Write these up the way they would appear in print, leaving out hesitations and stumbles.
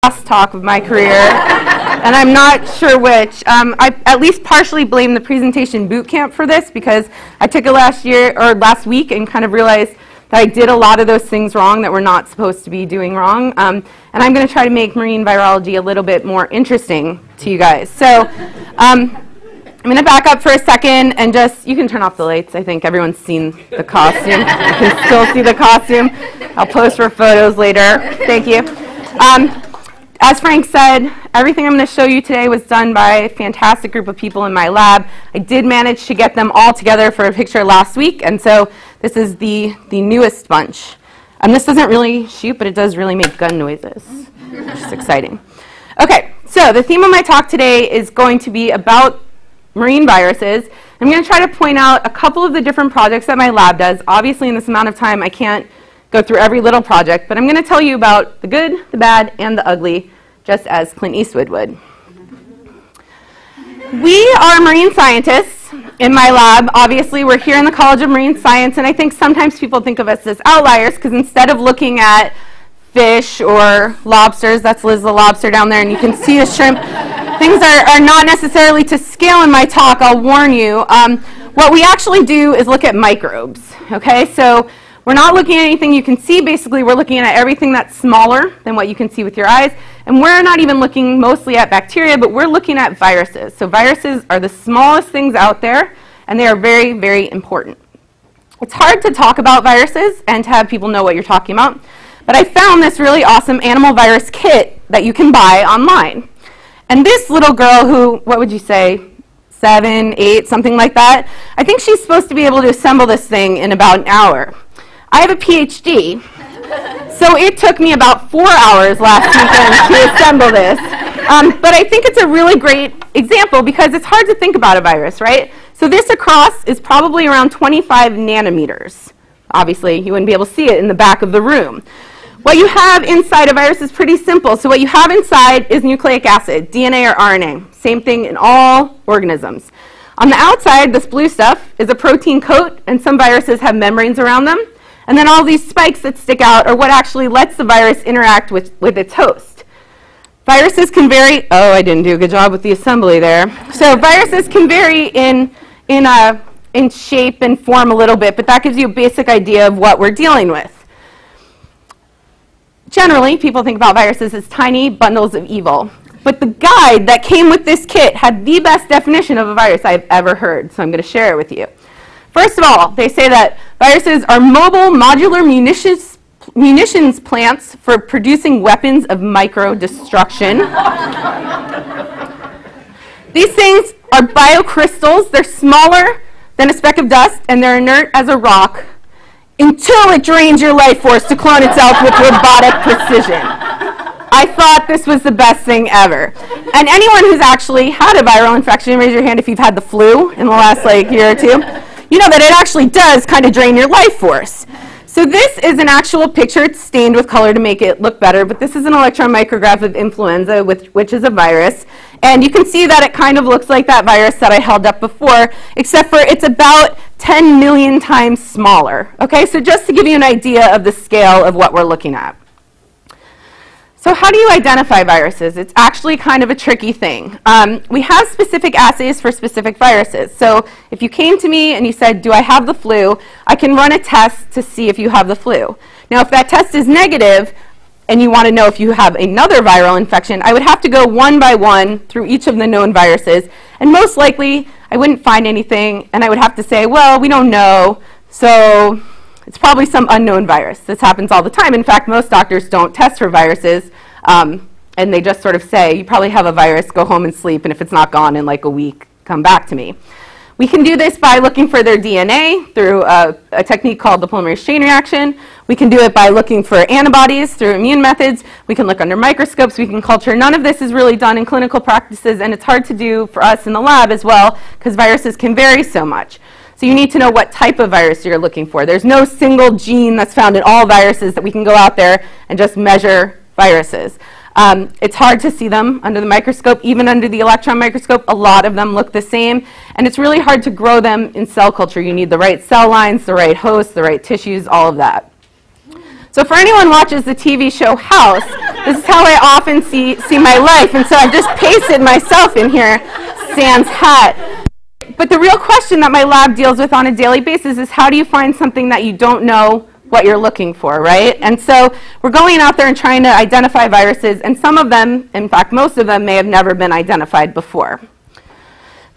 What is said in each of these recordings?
last talk of my career, and I'm not sure which. I at least partially blame the presentation boot camp for this because I took it last week and kind of realized that I did a lot of those things wrong that we're not supposed to be doing wrong. And I'm going to try to make marine virology a little bit more interesting to you guys. So I'm going to back up for a second and just, you can turn off the lights. I think everyone's seen the costume. You can still see the costume. I'll post for photos later. Thank you. As Frank said, everything I'm going to show you today was done by a fantastic group of people in my lab. I did manage to get them all together for a picture last week, and so this is the newest bunch. This doesn't really shoot, but it does really make gun noises, which is exciting. Okay, so the theme of my talk today is going to be about marine viruses. I'm going to try to point out a couple of the different projects that my lab does. Obviously, in this amount of time, I can't go through every little project, but I'm going to tell you about the good, the bad, and the ugly, just as Clint Eastwood would. We are marine scientists in my lab. Obviously, we're here in the College of Marine Science, and I think sometimes people think of us as outliers because instead of looking at fish or lobsters, that's Liz the lobster down there, and you can see a shrimp, things are not necessarily to scale in my talk, I'll warn you. What we actually do is look at microbes, okay? So we're not looking at anything you can see. Basically, we're looking at everything that's smaller than what you can see with your eyes. And we're not even looking mostly at bacteria, but we're looking at viruses. So viruses are the smallest things out there, and they are very, very important. It's hard to talk about viruses and to have people know what you're talking about. But I found this really awesome animal virus kit that you can buy online. And this little girl who, what would you say, 7, 8, something like that, I think she's supposed to be able to assemble this thing in about an hour. I have a PhD, so it took me about 4 hours last weekend to assemble this. But I think it's a really great example because it's hard to think about a virus, right? So this across is probably around 25 nanometers. Obviously, you wouldn't be able to see it in the back of the room. What you have inside a virus is pretty simple. So what you have inside is nucleic acid, DNA or RNA. Same thing in all organisms. On the outside, this blue stuff is a protein coat, and some viruses have membranes around them. And then all these spikes that stick out are what actually lets the virus interact with its host. Viruses can vary. Oh, I didn't do a good job with the assembly there. So viruses can vary in shape and form a little bit, but that gives you a basic idea of what we're dealing with. Generally, people think about viruses as tiny bundles of evil. But the guide that came with this kit had the best definition of a virus I've ever heard, so I'm going to share it with you. First of all, they say that viruses are mobile modular munitions plants for producing weapons of micro-destruction. These things are biocrystals. They're smaller than a speck of dust, and they're inert as a rock until it drains your life force to clone itself with robotic precision. I thought this was the best thing ever. And anyone who's actually had a viral infection, raise your hand if you've had the flu in the last year or two. You know that it actually does kind of drain your life force. So this is an actual picture. It's stained with color to make it look better, but this is an electron micrograph of influenza, which is a virus. And you can see that it kind of looks like that virus that I held up before, except for it's about 10 million times smaller. Okay, so just to give you an idea of the scale of what we're looking at. So how do you identify viruses? It's actually kind of a tricky thing. We have specific assays for specific viruses. So if you came to me and you said, do I have the flu? I can run a test to see if you have the flu. Now, if that test is negative and you want to know if you have another viral infection, I would have to go one by one through each of the known viruses. And most likely, I wouldn't find anything. And I would have to say, well, we don't know. So it's probably some unknown virus. This happens all the time. In fact, most doctors don't test for viruses, and they just sort of say, you probably have a virus, go home and sleep, and if it's not gone in like a week, come back to me. We can do this by looking for their DNA through a technique called the polymerase chain reaction. We can do it by looking for antibodies through immune methods. We can look under microscopes. We can culture. None of this is really done in clinical practices, and it's hard to do for us in the lab as well because viruses can vary so much. So you need to know what type of virus you're looking for. There's no single gene that's found in all viruses that we can go out there and just measure viruses. It's hard to see them under the microscope. Even under the electron microscope, a lot of them look the same. And it's really hard to grow them in cell culture. You need the right cell lines, the right hosts, the right tissues, all of that. So So for anyone who watches the TV show House, this is how I often see my life. And so I've just pasted myself in here, sans hat. But the real question that my lab deals with on a daily basis is how do you find something that you don't know what you're looking for, right? And so we're going out there and trying to identify viruses, and some of them, in fact most of them, may have never been identified before.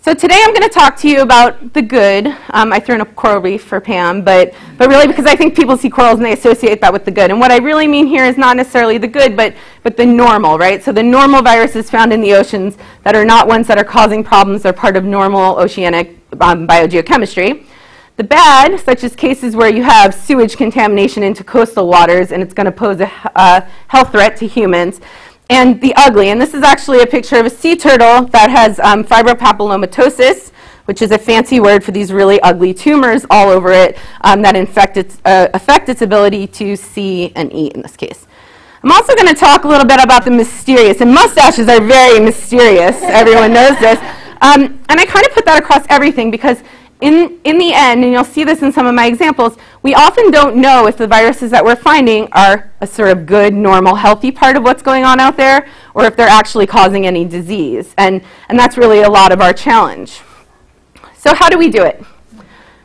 So today I'm going to talk to you about the good. I threw in a coral reef for Pam, but really because I think people see corals and they associate that with the good. And what I really mean here is not necessarily the good, but the normal, right? So the normal viruses found in the oceans that are not ones that are causing problems, they're part of normal oceanic biogeochemistry. The bad, such as cases where you have sewage contamination into coastal waters and it's going to pose a health threat to humans. And the ugly, and this is actually a picture of a sea turtle that has fibropapillomatosis, which is a fancy word for these really ugly tumors all over it that affect its ability to see and eat in this case. I'm also going to talk a little bit about the mysterious, and mustaches are very mysterious, everyone knows this. And I kind of put that across everything because in the end, and you'll see this in some of my examples, we often don't know if the viruses that we're finding are a sort of good, normal, healthy part of what's going on out there, or if they're actually causing any disease. And that's really a lot of our challenge. So how do we do it?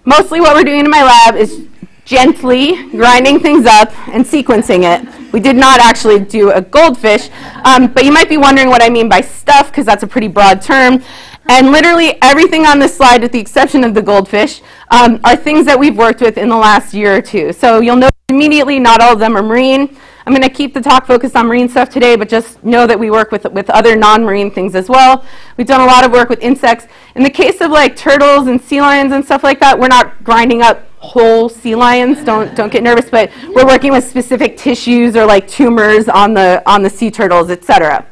Mostly what we're doing in my lab is gently grinding things up and sequencing it. We did not actually do a goldfish, but you might be wondering what I mean by stuff, because that's a pretty broad term. And literally everything on this slide, with the exception of the goldfish, are things that we've worked with in the last year or two. So you'll notice immediately not all of them are marine. I'm going to keep the talk focused on marine stuff today, but just know that we work with other non-marine things as well. We've done a lot of work with insects. In the case of like turtles and sea lions and stuff like that, we're not grinding up whole sea lions. Don't get nervous, but we're working with specific tissues or like tumors on the sea turtles, etc.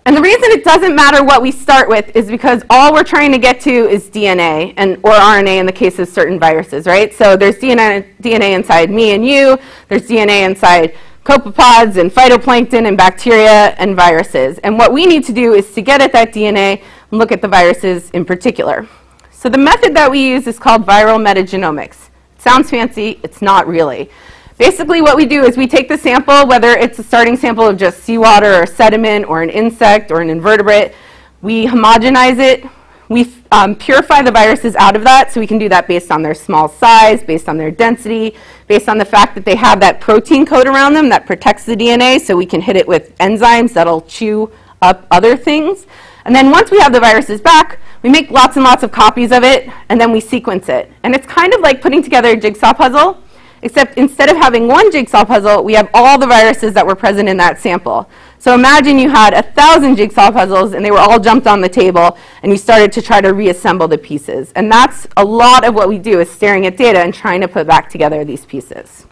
And the reason it doesn't matter what we start with is because all we're trying to get to is DNA or RNA in the case of certain viruses, right? So there's DNA inside me and you. There's DNA inside copepods and phytoplankton and bacteria and viruses. And what we need to do is to get at that DNA and look at the viruses in particular. So the method that we use is called viral metagenomics. It sounds fancy. It's not really. Basically what we do is we take the sample, whether it's a starting sample of just seawater or sediment or an insect or an invertebrate, we homogenize it, we purify the viruses out of that, so we can do that based on their small size, based on their density, based on the fact that they have that protein coat around them that protects the DNA, so we can hit it with enzymes that'll chew up other things. And then once we have the viruses back, we make lots and lots of copies of it, and then we sequence it. And it's kind of like putting together a jigsaw puzzle, except instead of having one jigsaw puzzle, we have all the viruses that were present in that sample. So imagine you had 1,000 jigsaw puzzles and they were all jumped on the table and you started to try to reassemble the pieces. And that's a lot of what we do, is staring at data and trying to put back together these pieces.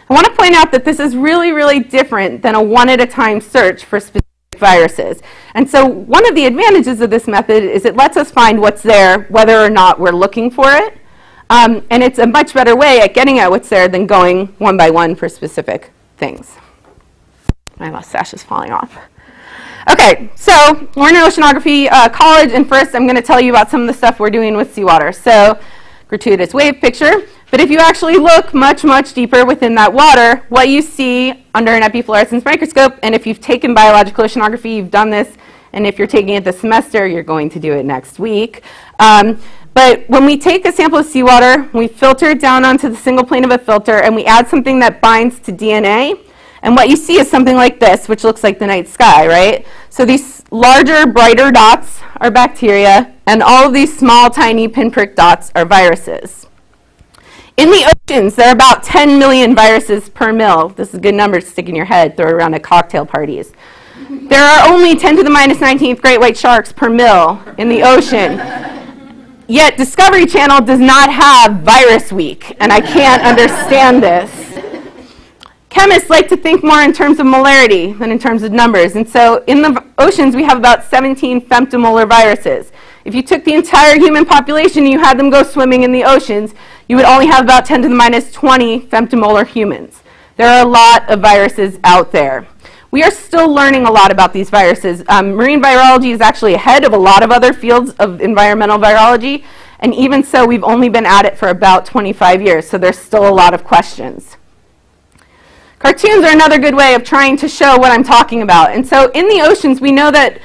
I want to point out that this is really, really different than a one-at-a-time search for specific viruses. And so one of the advantages of this method is it lets us find what's there whether or not we're looking for it. And it's a much better way at getting at what's there than going one by one for specific things. My mustache is falling off. Okay, so we're in an oceanography college, and first I'm going to tell you about some of the stuff we're doing with seawater. So, gratuitous wave picture. But if you actually look much, much deeper within that water, what you see under an epifluorescence microscope, and if you've taken biological oceanography, you've done this, and if you're taking it this semester, you're going to do it next week. But when we take a sample of seawater, we filter it down onto the single plane of a filter, and we add something that binds to DNA. And what you see is something like this, which looks like the night sky, right? So these larger, brighter dots are bacteria, and all of these small, tiny pinprick dots are viruses. In the oceans, there are about 10 million viruses per mil. This is a good number to stick in your head, throw it around at cocktail parties. There are only 10 to the minus 19th great white sharks per mil in the ocean. Yet Discovery Channel does not have Virus Week, and I can't understand this. Chemists like to think more in terms of molarity than in terms of numbers, and so in the oceans we have about 17 femtomolar viruses. If you took the entire human population and you had them go swimming in the oceans, you would only have about 10 to the minus 20 femtomolar humans. There are a lot of viruses out there. We are still learning a lot about these viruses. Marine virology is actually ahead of a lot of other fields of environmental virology, And even so, we've only been at it for about 25 years, so there's still a lot of questions. Cartoons are another good way of trying to show what I'm talking about. And so in the oceans, we know that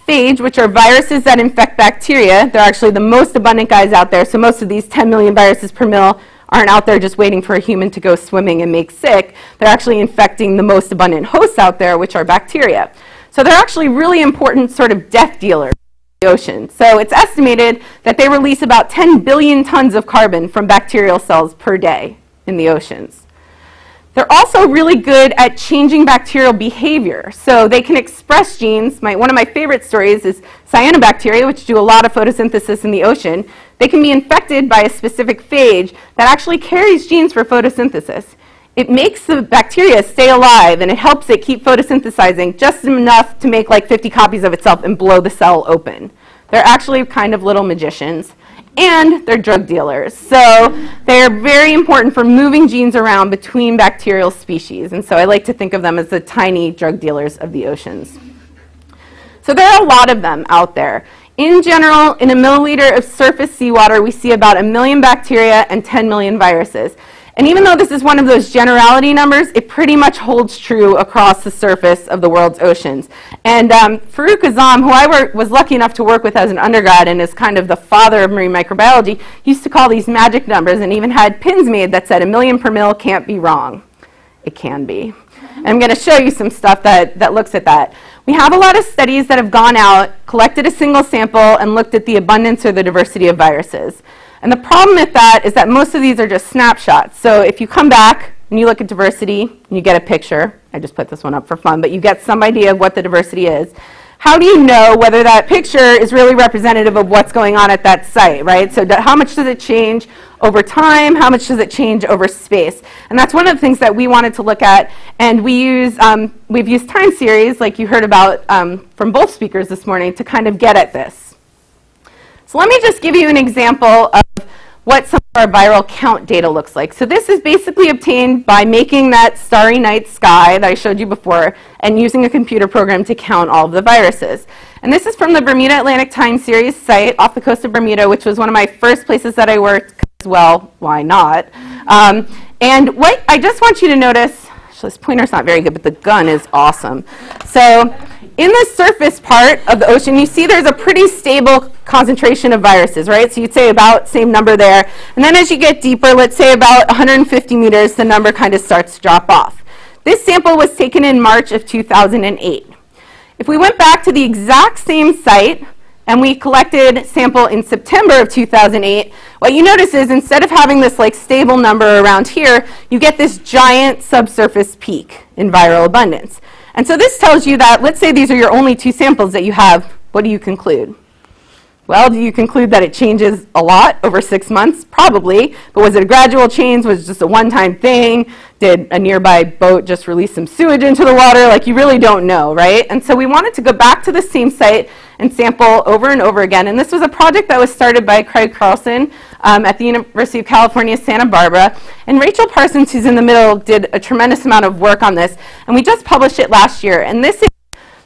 phage, which are viruses that infect bacteria, they're actually the most abundant guys out there. So most of these 10 million viruses per mil aren't out there just waiting for a human to go swimming and make sick. They're actually infecting the most abundant hosts out there, which are bacteria. So they're actually really important sort of death dealers in the ocean. So it's estimated that they release about 10 billion tons of carbon from bacterial cells per day in the oceans. They're also really good at changing bacterial behavior. So they can express genes. One of my favorite stories is cyanobacteria, which do a lot of photosynthesis in the ocean. They can be infected by a specific phage that actually carries genes for photosynthesis. It makes the bacteria stay alive, and it helps it keep photosynthesizing just enough to make like 50 copies of itself and blow the cell open. They're actually kind of little magicians. And they're drug dealers. So they're very important for moving genes around between bacterial species. And so I like to think of them as the tiny drug dealers of the oceans. So there are a lot of them out there. In general, in a milliliter of surface seawater, we see about 1 million bacteria and 10 million viruses. And even though this is one of those generality numbers, it pretty much holds true across the surface of the world's oceans. And Farouk Azam, who I was lucky enough to work with as an undergrad and is kind of the father of marine microbiology, used to call these magic numbers and even had pins made that said 1 million per mil can't be wrong. It can be. And I'm going to show you some stuff that looks at that. We have a lot of studies that have gone out, collected a single sample, and looked at the abundance or the diversity of viruses. And the problem with that is that most of these are just snapshots. So if you come back and you look at diversity, and you get a picture. I just put this one up for fun, but you get some idea of what the diversity is. How do you know whether that picture is really representative of what's going on at that site, right? So how much does it change over time? How much does it change over space? And that's one of the things that we wanted to look at. And we've used time series, like you heard about from both speakers this morning, to kind of get at this. So let me just give you an example of what some of our viral count data looks like. So this is basically obtained by making that starry night sky that I showed you before and using a computer program to count all of the viruses. And this is from the Bermuda Atlantic Time Series site off the coast of Bermuda, which was one of my first places that I worked as well. Why not? And what I just want you to notice, this pointer's not very good, but the gun is awesome. So in the surface part of the ocean, you see there's a pretty stable concentration of viruses, right? So you'd say about same number there. And then as you get deeper, let's say about 150 meters, the number kind of starts to drop off. This sample was taken in March of 2008. If we went back to the exact same site and we collected a sample in September of 2008, what you notice is instead of having this like stable number around here, you get this giant subsurface peak in viral abundance. And so this tells you that, let's say these are your only 2 samples that you have, what do you conclude? Well, do you conclude that it changes a lot over 6 months? Probably. But was it a gradual change? Was it just a one-time thing? Did a nearby boat just release some sewage into the water? Like, you really don't know, right? And so we wanted to go back to the same site and sample over and over again. And this was a project that was started by Craig Carlson at the University of California, Santa Barbara. And Rachel Parsons, who's in the middle, did a tremendous amount of work on this. And we just published it last year. And this is,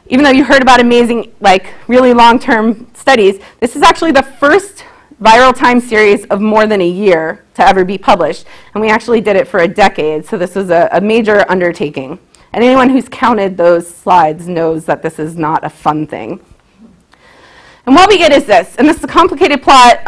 even though you heard about amazing, like, really long-term studies, this is actually the first viral time series of more than a year to ever be published. And we actually did it for a decade. So this was a major undertaking. And anyone who's counted those slides knows that this is not a fun thing. And what we get is this. And this is a complicated plot.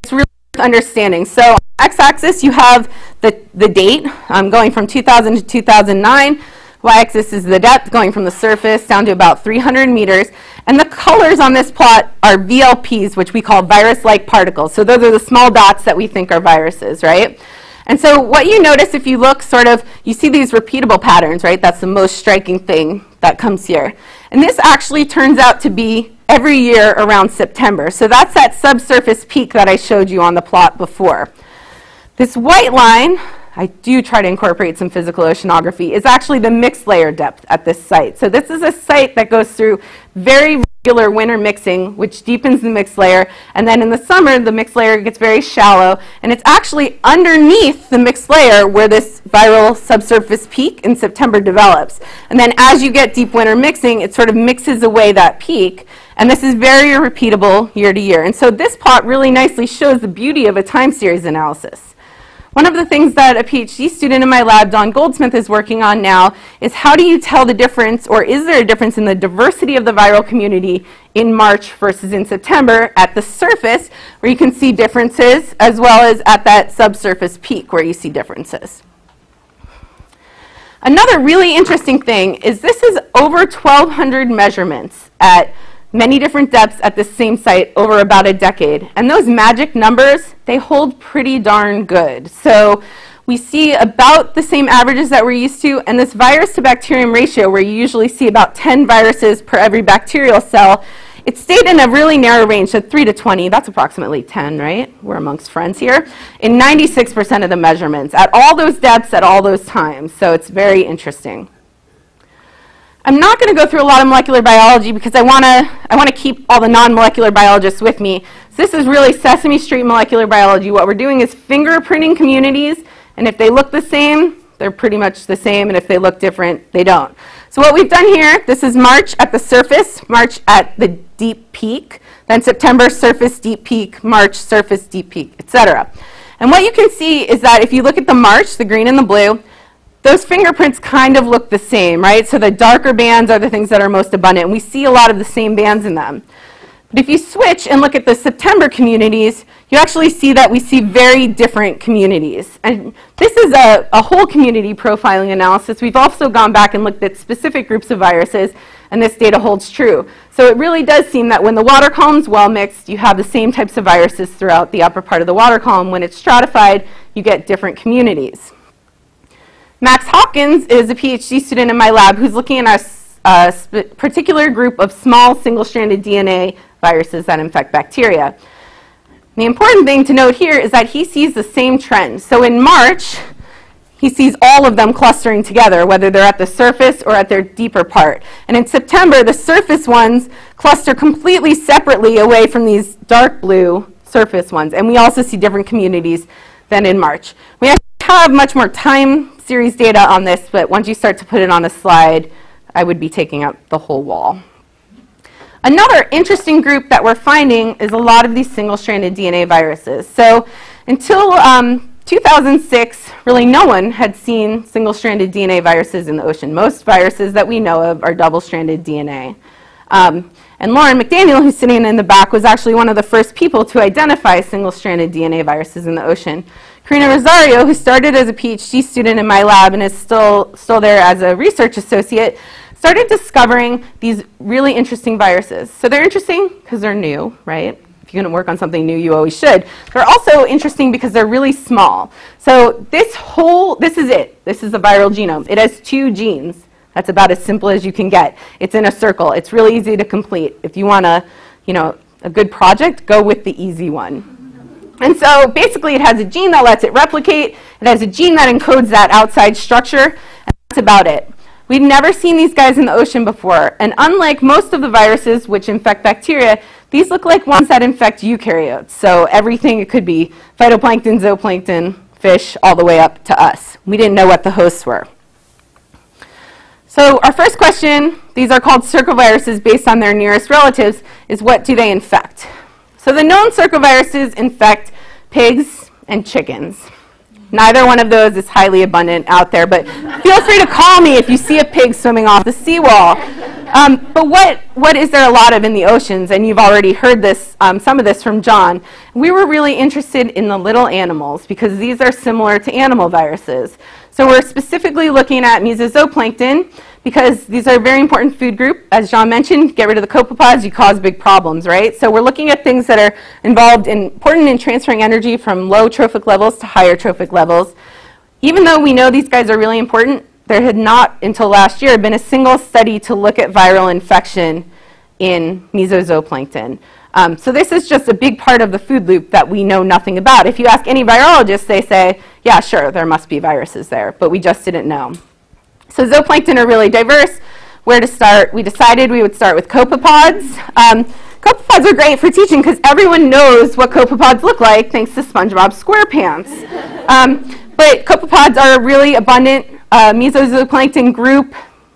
It's really worth understanding. So on the x-axis, you have the date going from 2000 to 2009. Y-axis is the depth going from the surface down to about 300 meters. And the colors on this plot are VLPs, which we call virus-like particles. So those are the small dots that we think are viruses, right? And so what you notice if you look sort of, you see these repeatable patterns, right? That's the most striking thing that comes here. And this actually turns out to be every year around September. So that's that subsurface peak that I showed you on the plot before. This white line, I do try to incorporate some physical oceanography, is actually the mixed layer depth at this site. So this is a site that goes through very regular winter mixing, which deepens the mixed layer, and then in the summer the mixed layer gets very shallow, and it's actually underneath the mixed layer where this viral subsurface peak in September develops. And then as you get deep winter mixing, it sort of mixes away that peak, and this is very repeatable year to year. And so this plot really nicely shows the beauty of a time series analysis. One of the things that a PhD student in my lab, Don Goldsmith, is working on now is how do you tell the difference, or is there a difference in the diversity of the viral community in March versus in September at the surface, where you can see differences, as well as at that subsurface peak where you see differences. Another really interesting thing is this is over 1,200 measurements at many different depths at the same site over about a decade. And those magic numbers, they hold pretty darn good. So we see about the same averages that we're used to, and this virus to bacterium ratio, where you usually see about 10 viruses per every bacterial cell, it stayed in a really narrow range, so 3 to 20, that's approximately 10, right? We're amongst friends here, in 96% of the measurements, at all those depths, at all those times. So it's very interesting. I'm not going to go through a lot of molecular biology because I want to keep all the non-molecular biologists with me. So this is really Sesame Street molecular biology. What we're doing is fingerprinting communities, and if they look the same, they're pretty much the same, and if they look different, they don't. So what we've done here, this is March at the surface, March at the deep peak, then September surface deep peak, March surface deep peak, etc. And what you can see is that if you look at the March, the green and the blue, those fingerprints kind of look the same, right? So the darker bands are the things that are most abundant, and we see a lot of the same bands in them. But if you switch and look at the September communities, you actually see that we see very different communities. And this is a whole community profiling analysis. We've also gone back and looked at specific groups of viruses, and this data holds true. So it really does seem that when the water column's well mixed, you have the same types of viruses throughout the upper part of the water column. When it's stratified, you get different communities. Max Hawkins is a PhD student in my lab who's looking at a particular group of small single-stranded DNA viruses that infect bacteria. The important thing to note here is that he sees the same trend. So in March, he sees all of them clustering together, whether they're at the surface or at their deeper part. And in September, the surface ones cluster completely separately away from these dark blue surface ones. And we also see different communities than in March. We actually have much more time series data on this, but once you start to put it on a slide, I would be taking up the whole wall. Another interesting group that we're finding is a lot of these single-stranded DNA viruses. So until 2006, really no one had seen single-stranded DNA viruses in the ocean. Most viruses that we know of are double-stranded DNA. And Lauren McDaniel, who's sitting in the back, was actually one of the first people to identify single-stranded DNA viruses in the ocean. Karina Rosario, who started as a PhD student in my lab and is still there as a research associate, started discovering these really interesting viruses. So they're interesting because they're new, right? If you're going to work on something new, you always should. They're also interesting because they're really small. So this is it. This is the viral genome. It has 2 genes. That's about as simple as you can get. It's in a circle. It's really easy to complete. If you want a good project, go with the easy one. And so basically it has a gene that lets it replicate. It has a gene that encodes that outside structure, and that's about it. We'd never seen these guys in the ocean before, and unlike most of the viruses which infect bacteria, these look like ones that infect eukaryotes. So everything, it could be phytoplankton, zooplankton, fish, all the way up to us. We didn't know what the hosts were. So our first question, these are called circoviruses based on their nearest relatives, is what do they infect? So the known circoviruses infect pigs and chickens. Neither one of those is highly abundant out there, but feel free to call me if you see a pig swimming off the seawall. But what is there a lot of in the oceans? And you've already heard this, some of this from John. We were really interested in the little animals because these are similar to animal viruses. So we're specifically looking at mesozooplankton because these are a very important food group. As John mentioned, get rid of the copepods, you cause big problems, right? So we're looking at things that are important in transferring energy from low trophic levels to higher trophic levels. Even though we know these guys are really important, there had not, until last year, been a single study to look at viral infection in mesozooplankton. So this is just a big part of the food loop that we know nothing about. If you ask any virologist, they say, yeah, sure, there must be viruses there, but we just didn't know. So zooplankton are really diverse. where to start. We decided we would start with copepods. Copepods are great for teaching because everyone knows what copepods look like thanks to SpongeBob SquarePants. But copepods are a really abundant mesozooplankton group.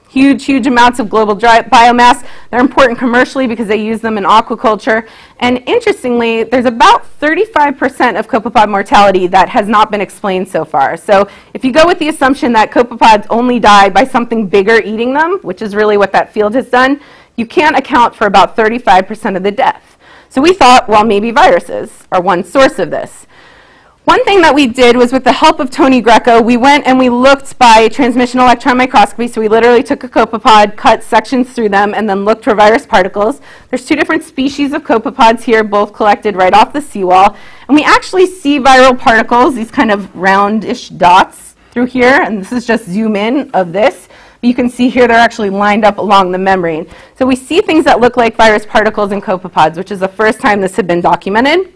Huge amounts of global biomass. They're important commercially because they use them in aquaculture. And interestingly, there's about 35% of copepod mortality that has not been explained so far. So if you go with the assumption that copepods only die by something bigger eating them, which is really what that field has done, you can't account for about 35% of the death. So we thought, well, maybe viruses are one source of this. One thing that we did was with the help of Tony Greco, we went and we looked by transmission electron microscopy. So we literally took a copepod, cut sections through them, and then looked for virus particles. There's 2 different species of copepods here, both collected right off the seawall. And we actually see viral particles, these kind of roundish dots through here. And this is just zoom in of this. But you can see here they're actually lined up along the membrane. So we see things that look like virus particles in copepods, which is the first time this had been documented.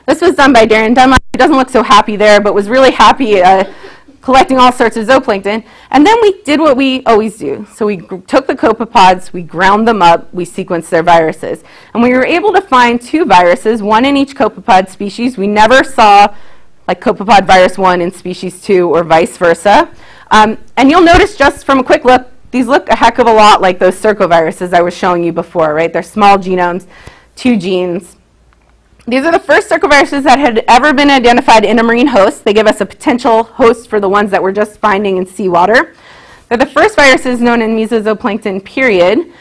This was done by Darren Dunlap. He doesn't look so happy there, but was really happy collecting all sorts of zooplankton. And then we did what we always do. So we took the copepods, we ground them up, we sequenced their viruses. And we were able to find 2 viruses, one in each copepod species. We never saw like copepod virus 1 in species 2 or vice versa. And you'll notice just from a quick look, these look a heck of a lot like those circoviruses I was showing you before, right? They're small genomes, 2 genes. These are the first circoviruses that had ever been identified in a marine host. They give us a potential host for the ones that we're just finding in seawater. They're the first viruses known in mesozooplankton, period.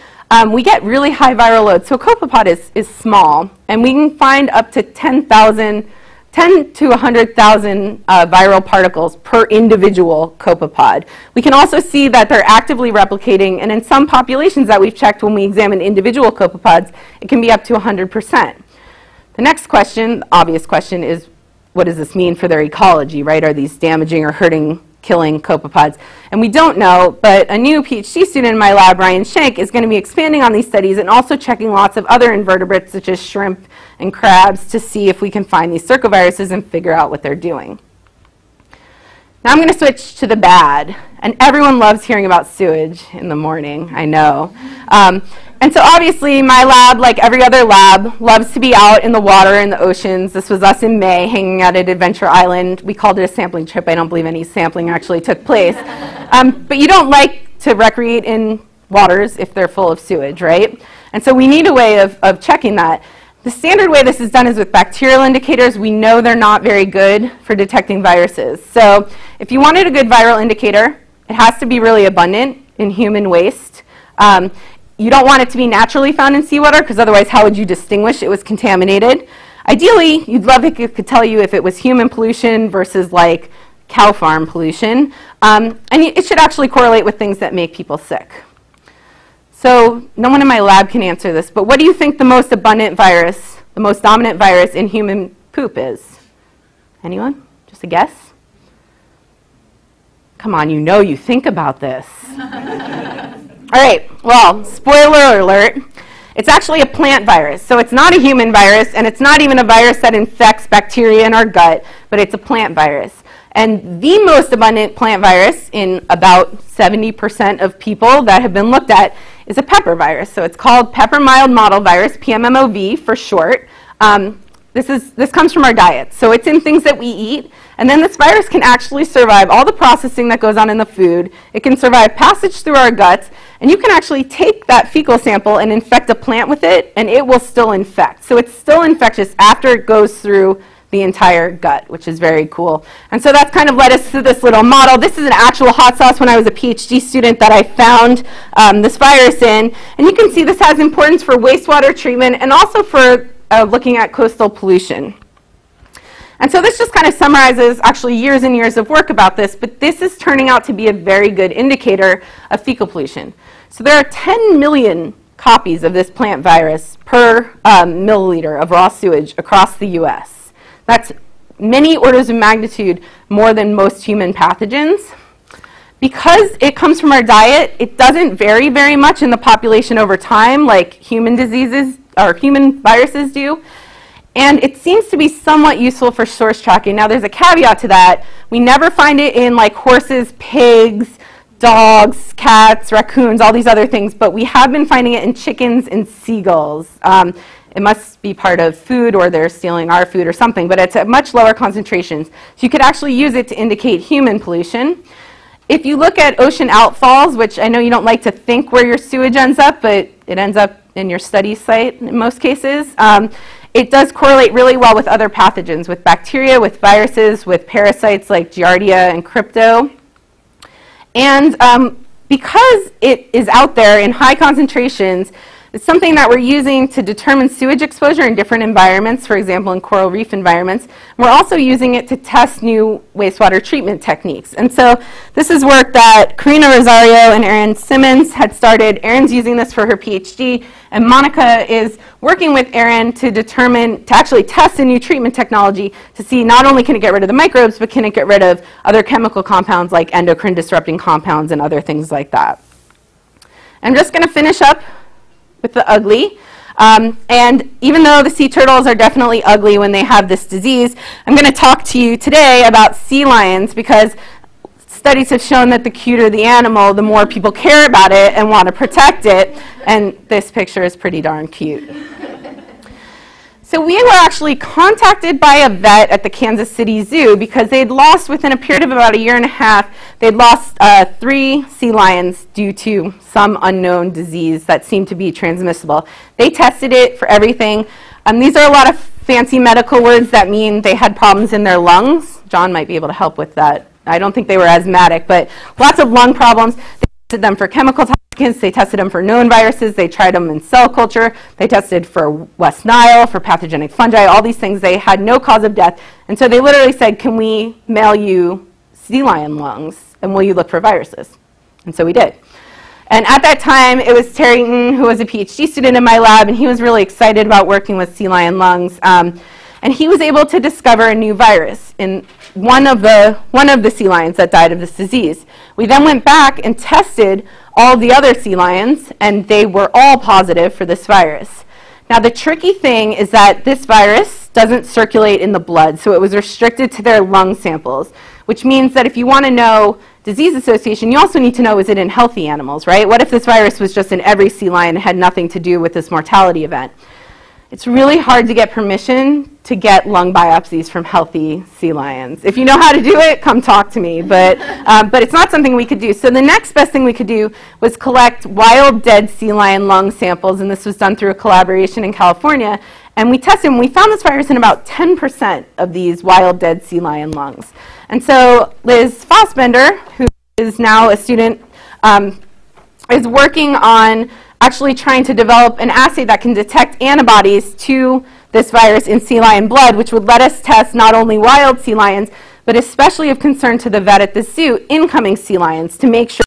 We get really high viral loads. So a copepod is small, and we can find up to 10 to 100,000 viral particles per individual copepod. We can also see that they're actively replicating, and in some populations that we've checked when we examine individual copepods, it can be up to 100%. The next question, the obvious question, is what does this mean for their ecology, right? Are these damaging or hurting, killing copepods? And we don't know, but a new PhD student in my lab, Ryan Schenk, is going to be expanding on these studies and also checking lots of other invertebrates such as shrimp and crabs to see if we can find these circoviruses and figure out what they're doing. Now I'm going to switch to the bad. And everyone loves hearing about sewage in the morning, I know. And so obviously my lab, like every other lab, loves to be out in the water in the oceans. This was us in May hanging out at Adventure Island. We called it a sampling trip. I don't believe any sampling actually took place. But you don't like to recreate in waters if they're full of sewage, right? And so we need a way of checking that. The standard way this is done is with bacterial indicators. We know they're not very good for detecting viruses. So if you wanted a good viral indicator, it has to be really abundant in human waste. You don't want it to be naturally found in seawater because otherwise how would you distinguish it was contaminated? Ideally, you'd love if it could tell you if it was human pollution versus like cow farm pollution. And it should actually correlate with things that make people sick. So no one in my lab can answer this, but what do you think the most abundant virus, the most dominant virus in human poop is? Anyone? Just a guess? Come on, you know you think about this. All right, well, spoiler alert, it's actually a plant virus. So it's not a human virus, and it's not even a virus that infects bacteria in our gut, but it's a plant virus. And the most abundant plant virus in about 70% of people that have been looked at is a pepper virus. So it's called pepper mild mottle virus, PMMOV for short. This comes from our diet. So it's in things that we eat. And then this virus can actually survive all the processing that goes on in the food. It can survive passage through our guts. And you can actually take that fecal sample and infect a plant with it, and it will still infect. So it's still infectious after it goes through the entire gut, which is very cool. And so that's kind of led us to this little model. This is an actual hot sauce when I was a PhD student that I found this virus in. And you can see this has importance for wastewater treatment and also for looking at coastal pollution. And so this just kind of summarizes actually years and years of work about this, but this is turning out to be a very good indicator of fecal pollution. So there are 10 million copies of this plant virus per milliliter of raw sewage across the US. That's many orders of magnitude more than most human pathogens. Because it comes from our diet, it doesn't vary very much in the population over time like human diseases or human viruses do. And it seems to be somewhat useful for source tracking. Now there's a caveat to that. We never find it in like horses, pigs, dogs, cats, raccoons, all these other things, but we have been finding it in chickens and seagulls. It must be part of food, or they're stealing our food or something, but it's at much lower concentrations. So you could actually use it to indicate human pollution. If you look at ocean outfalls, which I know you don't like to think where your sewage ends up, but it ends up in your study site in most cases, it does correlate really well with other pathogens, with bacteria, with viruses, with parasites like Giardia and Crypto. And because it is out there in high concentrations, it's something that we're using to determine sewage exposure in different environments, for example, in coral reef environments. We're also using it to test new wastewater treatment techniques. And so this is work that Karina Rosario and Erin Simmons had started. Erin's using this for her PhD, and Monica is working with Erin to actually test a new treatment technology to see not only can it get rid of the microbes, but can it get rid of other chemical compounds like endocrine disrupting compounds and other things like that. I'm just going to finish up with the ugly. And even though the sea turtles are definitely ugly when they have this disease, I'm going to talk to you today about sea lions, because studies have shown that the cuter the animal, the more people care about it and want to protect it. And this picture is pretty darn cute. So we were actually contacted by a vet at the Kansas City Zoo because they'd lost, within a period of about a year and a half, they'd lost 3 sea lions due to some unknown disease that seemed to be transmissible. They tested it for everything. These are a lot of fancy medical words that mean they had problems in their lungs. John might be able to help with that. I don't think they were asthmatic, but lots of lung problems. They tested them for chemical toxins. They tested them for known viruses. They tried them in cell culture. They tested for West Nile, for pathogenic fungi, all these things. They had no cause of death. And so they literally said, can we mail you sea lion lungs, and will you look for viruses? And so we did. And at that time, it was Terry, who was a PhD student in my lab, and he was really excited about working with sea lion lungs. And he was able to discover a new virus in one of the sea lions that died of this disease. We then went back and tested all the other sea lions, and they were all positive for this virus. Now, the tricky thing is that this virus doesn't circulate in the blood, so it was restricted to their lung samples, which means that if you want to know disease association, you also need to know, is it in healthy animals, right? What if this virus was just in every sea lion and had nothing to do with this mortality event? It's really hard to get permission to get lung biopsies from healthy sea lions. If you know how to do it, come talk to me, but it's not something we could do. So the next best thing we could do was collect wild dead sea lion lung samples, and this was done through a collaboration in California. And we tested them. We found this virus in about 10% of these wild dead sea lion lungs. And so Liz Fossbender, who is now a student, is working on actually trying to develop an assay that can detect antibodies to this virus in sea lion blood, which would let us test not only wild sea lions, but especially of concern to the vet at the zoo, incoming sea lions, to make sure